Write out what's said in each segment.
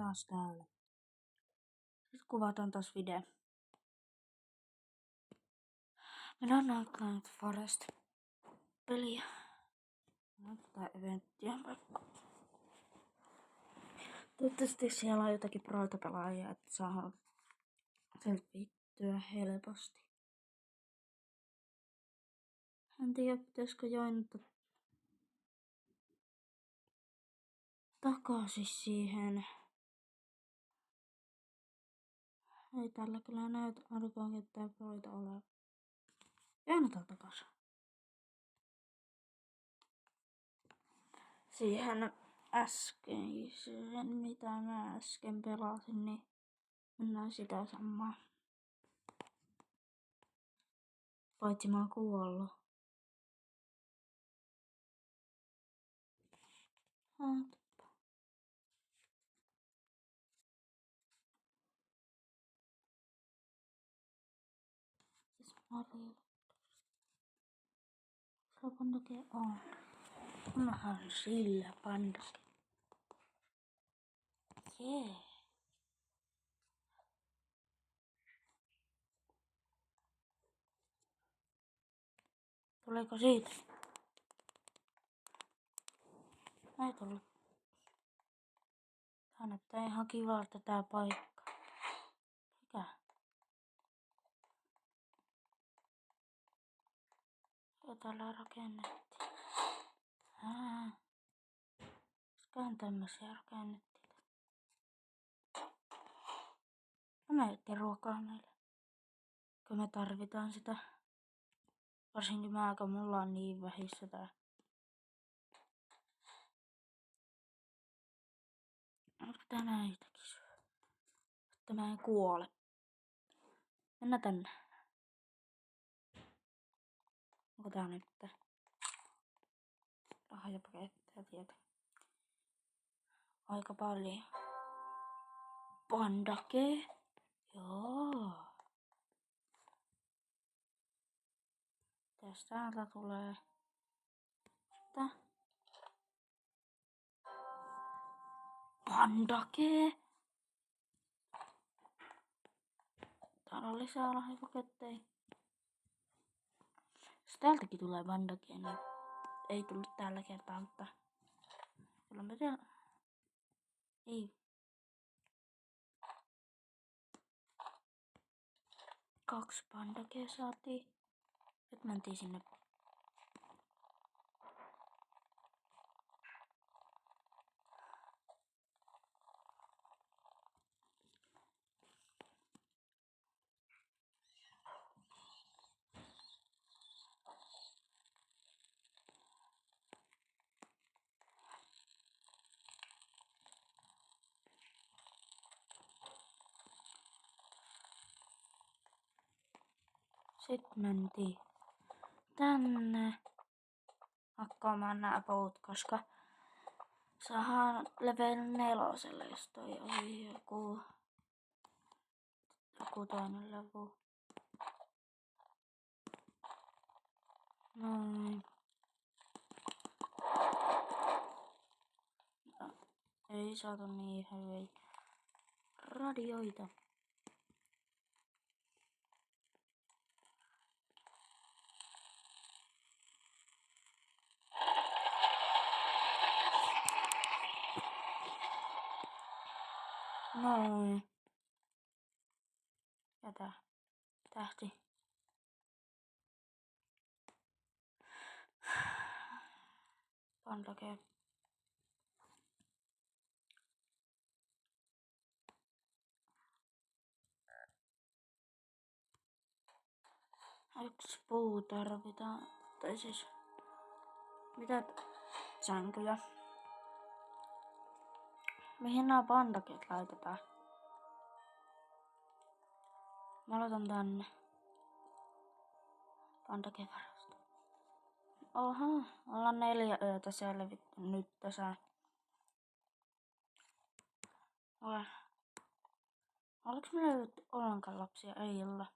taas täällä. Sitten kuvataan taas video. Minä on Outland Forest peliä. Tätä eventtiä vaikka. Toivottavasti siellä on jotakin proita pelaajia, että saa selvittyä helposti. En tiedä, pitäisikö joinata takaisin siihen. Ei tällä kyllä näytä ainakaan ketään proita ole. Joinataan takaisin. Siihen äskeiseen, mitä mä äsken pelasin, niin mennään sitä samaa. Paitsi mä oon kuollut. Se pandake on. Onhan sillä pandake. Jee. Tuleeko siitä? Ei tullut. Tää näyttää ihan kivalta tää paikka. Mikä? Ja täällä rakennettiin. Koskahan tämmösiä rakennettiin. Mä etsin ruokaa meille. Kun me tarvitaan sitä. Varsinkin mä, kun mulla on niin vähissä tää. Onko tää näitäkin syö? Että mä en kuole. Mennä tänne. Onko tää nyt? Lahjapaketteja tietä. Aika paljon. Pandake. Joo. Tästä täältä tulee. Tää. Pandake. Täällä on lisää lahjapaketteja. Jos täältäkin tulee pandake, niin ei tullut tällä kertaa, mutta kyllä me siellä. Ei. 2 pandakea saatiin. Nyt mentiin sinne. Sitten mentiin tänne hakkaamaan nää puut, koska saadaan level 4, jos toi oli joku toinen level. Noin. Ei saatu niin hyviä radioita. Noin. Ja tähti. Pandake. Yksi puu tarvitaan. Tai siis. Mitä sänkyjä? Mihin nämä pandakeet laitetaan? Mä laitan tänne. Pandakevarasto. Oha, ollaan 4 yötä selvitty nyt tässä. Oliko me löydetty ollenkaan lapsia? Ei olla.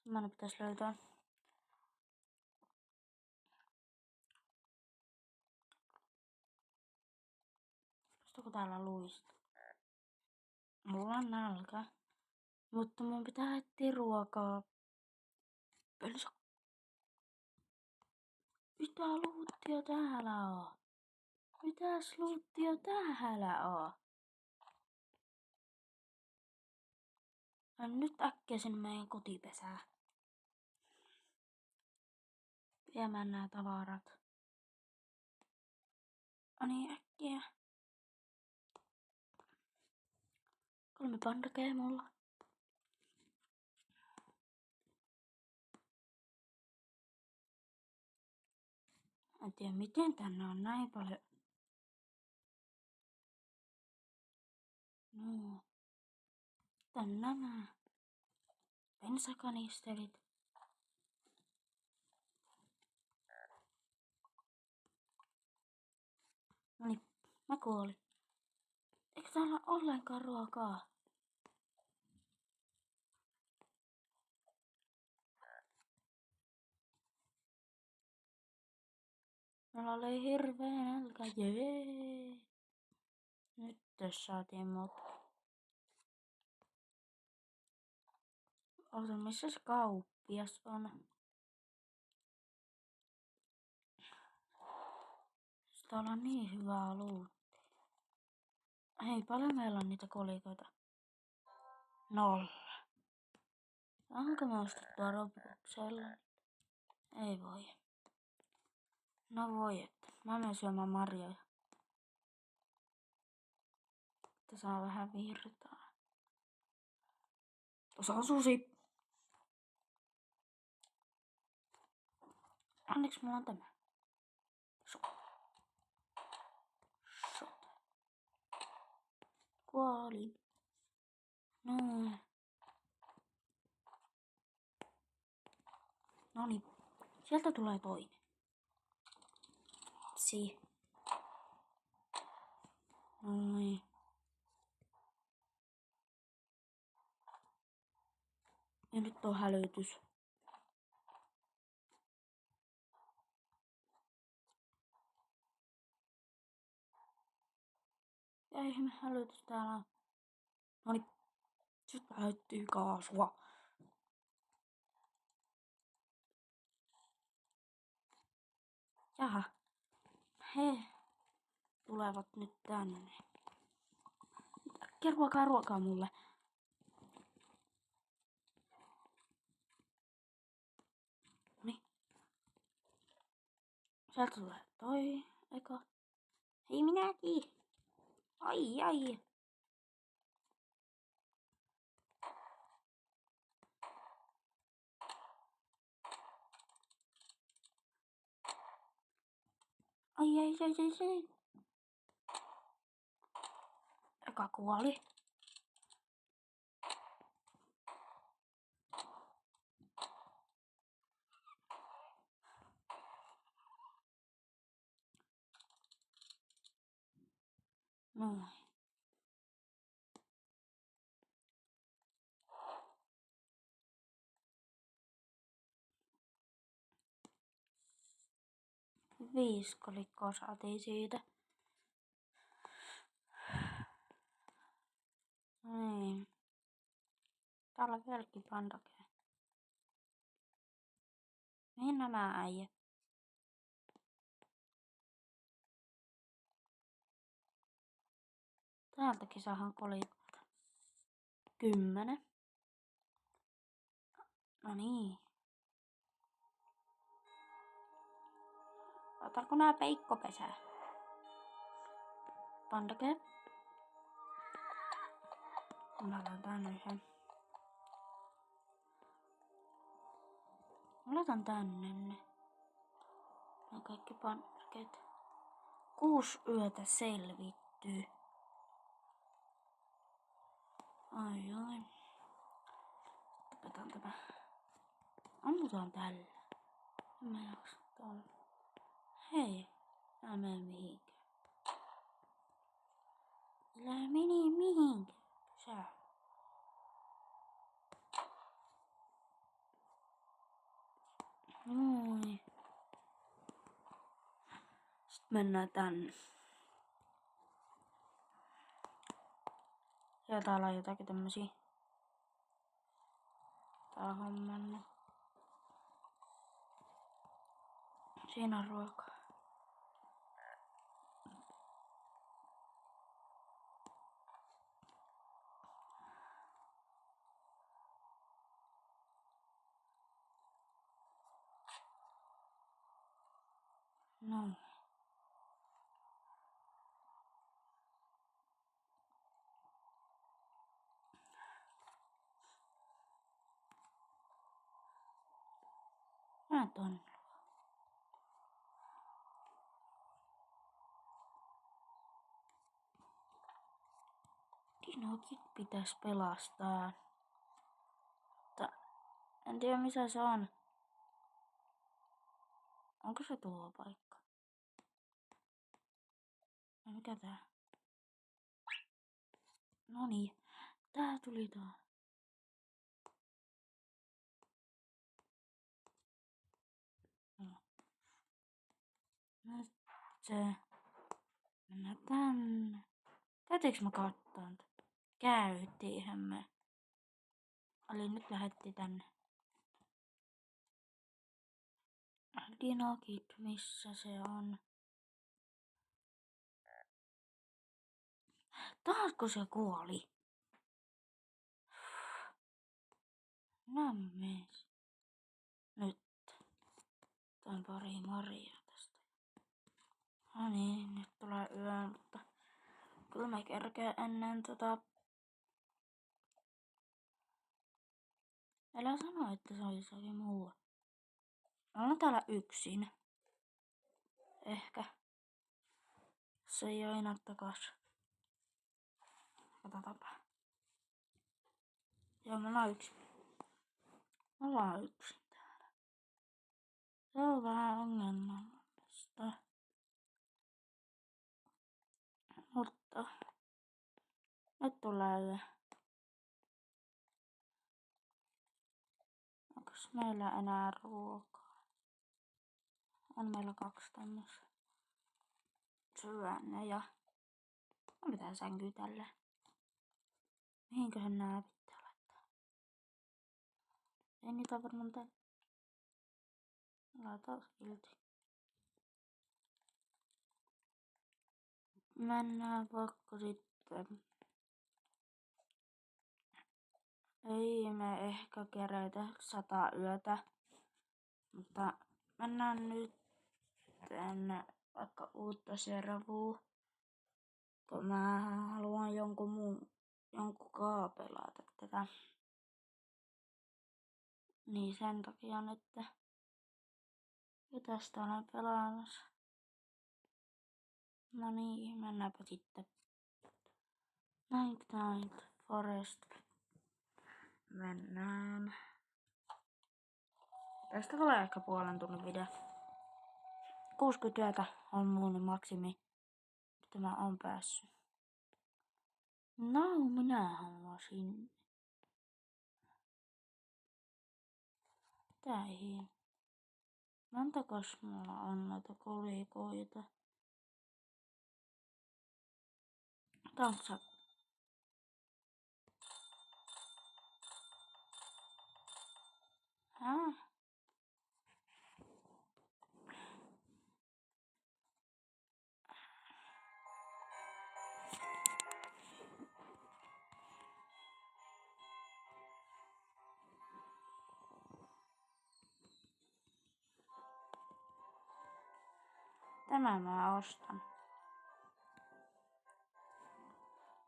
Semmoinen pitäisi löytää. Onko täällä luista? Mulla on nälkä. Mutta mun pitää etsiä ruokaa. Pölsä. Mitä luuttia täällä on? Mitäs luuttia täällä on? Nyt äkkiä sinne meidän kotipesään. Viemään nää tavarat. Ani äkkiä. 3 pandakea mulla. En tiedä miten tänne on näin paljon. No. Tän nämä. Bensakanisterit. Noniin, mä kuolin. Eikö täällä ole ollenkaan ruokaa? Mulla oli hirveä nälkä, jee. Nyt tässä saatiin mut. Oota, missä se kauppias on? Täällä on niin hyvää luutti. Hei, paljon meillä on niitä kolikoita? 0. Onko me ostettua Robloxella? Ei voi. No voi, että mä menen syömään marjoja. Että saa vähän virtaa. Tuossa on susi. Onneksi mulla on tämä. Shot. Kuoli. Noin. Noniin. Sieltä tulee toinen. Noin. Ja nyt on hälytys. Ja ihme hälytys täällä on. Noniin. Nyt täytyy kaasua. Jaha. He tulevat nyt tänne. Äkkiä ruokaa mulle. Noniin. Sieltä tulee toi eka. Hei minäkin. Ai. Ai. Eka kuoli. Noin. Viisi kolikkoa saatiin siitä. Niin. Täällä on vieläkin pandakea. Mihin nämä äijät? Täältäkin saadaan kolikoita. 10. No niin. Otanko nää peikkopesää? Pandakea. Mä laitan tänne yhden. Mä laitan tänne ne. Nämä kaikki pandakeet. 6 yötä selvittyy. Ai. Tapetaan tämä. Ammutaan tällä. Mä jaksa tuolla. Hei. Älä mene mihinkään. Älä mene mihinkään. Sä. Noin. Sitten mennään tänne. Ja täällä on jotakin tämmösiä. Tää on hommannut. Siinä on ruokaa. No. Mä ton. Dinokit pitäis pelastaa. Mutta en tiedä missä se on. Onko se tuo paikka? No mikä tää? Noniin. Tää tuli taas. No. Nyt se. Mennään tänne. Käytiinkö mä kattoon? Käytiinhän me. Eli nyt lähettiin tänne. Dinokit, missä se on? Taasko se kuoli? Nammes. Nyt. Toin pari Maria tästä. No niin, nyt tulee yö, mutta kyllä mä kerkeen ennen Älä sano, että se on jossakin muulla. Olen täällä yksin. Ehkä. Se ei aina takas. Katsotaanpa. Joo, mä oon yksin. Mä oon yksin täällä. Se on vähän ongelmallista. Mutta nyt tulee yö. Onks meillä enää ruokaa? On meillä 2 tämmöistä syönne ja on mitään sänkyä tällä. Mihinköhän nää pitää laittaa? Ei niitä varmaan tää. Laitetaan silti. Mennään vaikka sitten. Ei me ehkä kerätä 100 yötä. Mutta mennään nyt vaikka uutta servua. Kun mä haluan jonkun kaapelata tätä. Niin sen takia nyt. Ja tästä olen pelaamassa. No niin, mennäänpä sitten. Night Forest. Mennään. Tästä tulee ehkä puolen tunnin video. 60 työtä on mun maksimi, mitä mä oon päässyt. No, minä haluaisin. Tää ei. Montakos mulla on noita kolikoita? Tanssa. Häh? Tämän mä ostan.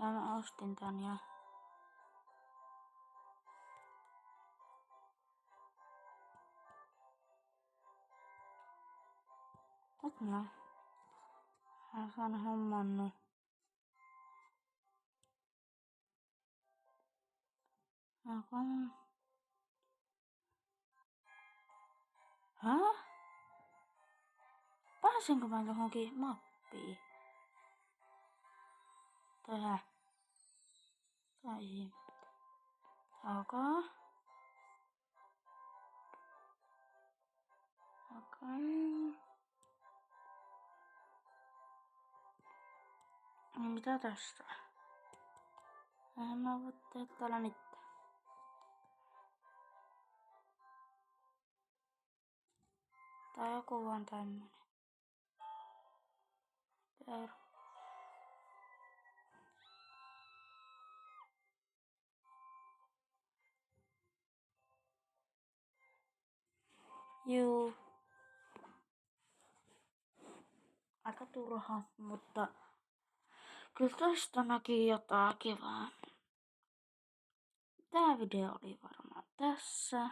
Ja mä ostin tän ja nyt mä saan hommannut. Häh? Pääsenkö mä johonkin mappiin? Tää. Tai. Okei. Niin mitä tästä? Eihän mä voi tehdä täällä mitään. Tää on joku vaan tämmönen. Perus. Juu. Aika turha, mutta kyllä tästä näki jotain kivaa. Tää video oli varmaan tässä.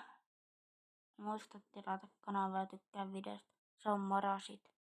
Muista tilata kanavaa ja tykkää videosta. Se on moro sit.